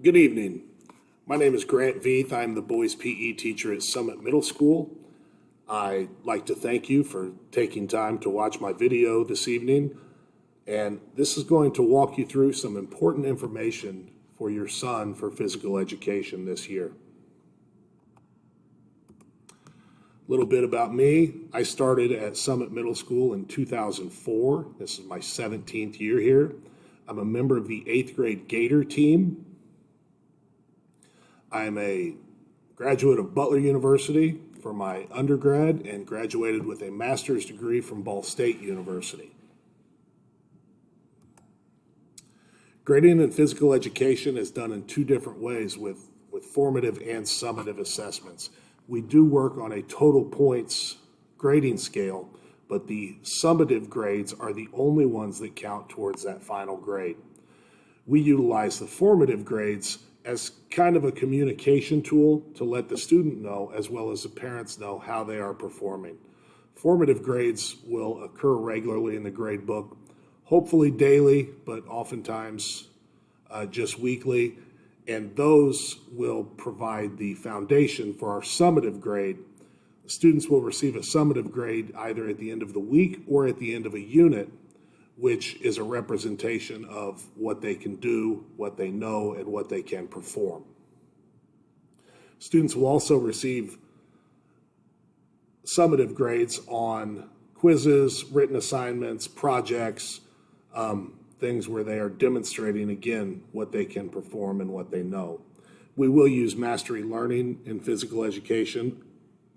Good evening. My name is Grant Veith. I'm the boys PE teacher at Summit Middle School. I'd like to thank you for taking time to watch my video this evening. And this is going to walk you through some important information for your son for physical education this year. A little bit about me. I started at Summit Middle School in 2004. This is my 17th year here. I'm a member of the 8th grade Gator team. I'm a graduate of Butler University for my undergrad and graduated with a master's degree from Ball State University. Grading in physical education is done in two different ways with formative and summative assessments. We do work on a total points grading scale, but the summative grades are the only ones that count towards that final grade. We utilize the formative grades as kind of a communication tool to let the student know, as well as the parents know, how they are performing. Formative grades will occur regularly in the grade book, hopefully daily, but oftentimes just weekly, and those will provide the foundation for our summative grade. The students will receive a summative grade either at the end of the week or at the end of a unit, which is a representation of what they can do, what they know, and what they can perform. Students will also receive summative grades on quizzes, written assignments, projects, things where they are demonstrating, again, what they can perform and what they know. We will use Mastery Learning in physical education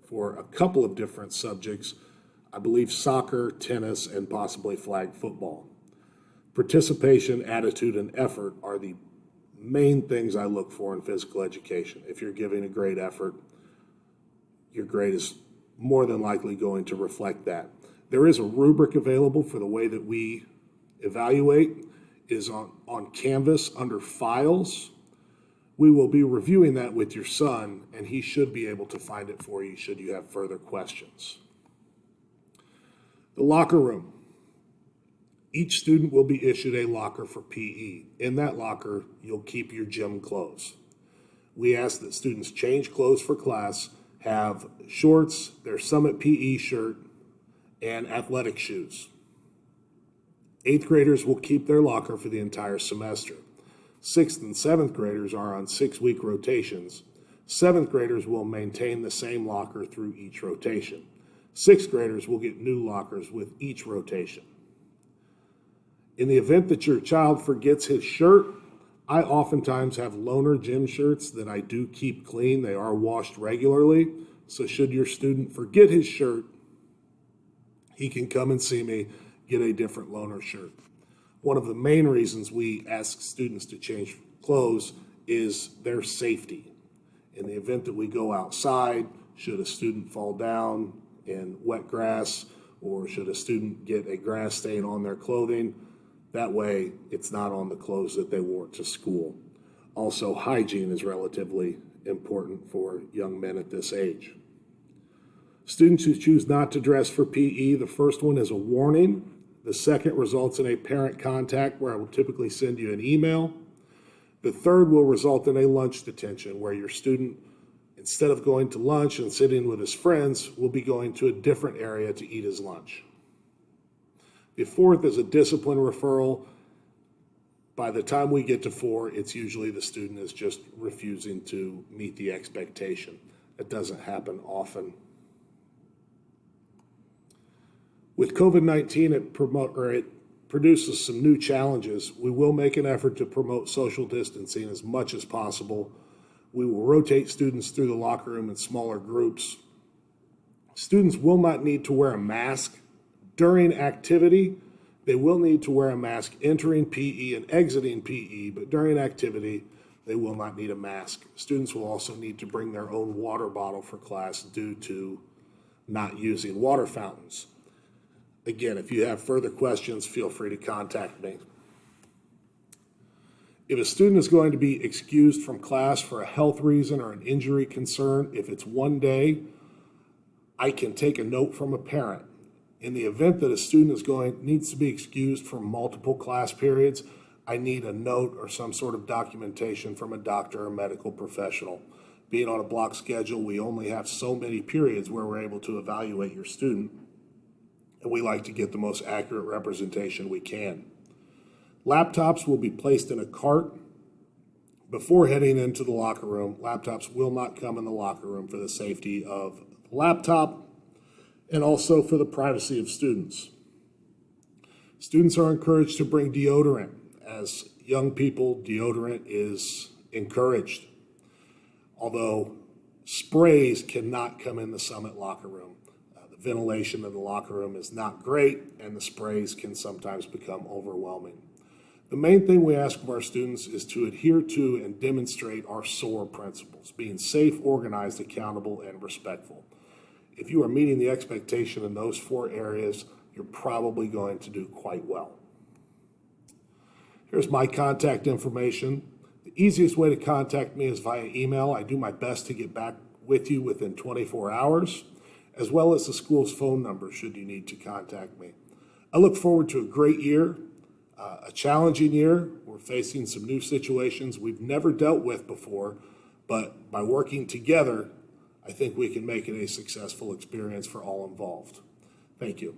for a couple of different subjects. I believe soccer, tennis, and possibly flag football. Participation, attitude, and effort are the main things I look for in physical education. If you're giving a great effort, your grade is more than likely going to reflect that. There is a rubric available for the way that we evaluate. It is on Canvas under Files. We will be reviewing that with your son, and he should be able to find it for you should you have further questions. The locker room. Each student will be issued a locker for PE. In that locker, you'll keep your gym clothes. We ask that students change clothes for class, have shorts, their Summit PE shirt, and athletic shoes. 8th graders will keep their locker for the entire semester. 6th and 7th graders are on 6-week rotations. 7th graders will maintain the same locker through each rotation. 6th graders will get new lockers with each rotation. In the event that your child forgets his shirt, I oftentimes have loaner gym shirts that I do keep clean. They are washed regularly. So should your student forget his shirt, he can come and see me, get a different loaner shirt. One of the main reasons we ask students to change clothes is their safety. In the event that we go outside, should a student fall down in wet grass, or should a student get a grass stain on their clothing, that way it's not on the clothes that they wore to school. Also, hygiene is relatively important for young men at this age. Students who choose not to dress for PE, the first one is a warning. The second results in a parent contact where I will typically send you an email. The third will result in a lunch detention where your student, instead of going to lunch and sitting with his friends, will be going to a different area to eat his lunch. The fourth is a discipline referral. By the time we get to 4, it's usually the student is just refusing to meet the expectation. It doesn't happen often. With COVID-19, it produces some new challenges. We will make an effort to promote social distancing as much as possible. We will rotate students through the locker room in smaller groups. Students will not need to wear a mask during activity. They will need to wear a mask entering PE and exiting PE, but during activity, they will not need a mask. Students will also need to bring their own water bottle for class due to not using water fountains. Again, if you have further questions, feel free to contact me. If a student is going to be excused from class for a health reason or an injury concern, if it's one day, I can take a note from a parent. In the event that a student needs to be excused from multiple class periods, I need a note or some sort of documentation from a doctor or medical professional. Being on a block schedule, we only have so many periods where we're able to evaluate your student, and we like to get the most accurate representation we can. Laptops will be placed in a cart before heading into the locker room. Laptops will not come in the locker room for the safety of the laptop and also for the privacy of students. Students are encouraged to bring deodorant. As young people, deodorant is encouraged. Although sprays cannot come in the Summit locker room. The ventilation of the locker room is not great, and the sprays can sometimes become overwhelming. The main thing we ask of our students is to adhere to and demonstrate our SOAR principles, being safe, organized, accountable, and respectful. If you are meeting the expectation in those 4 areas, you're probably going to do quite well. Here's my contact information. The easiest way to contact me is via email. I do my best to get back with you within 24 hours, as well as the school's phone number should you need to contact me. I look forward to a great year, a challenging year. We're facing some new situations we've never dealt with before, but by working together, I think we can make it a successful experience for all involved. Thank you.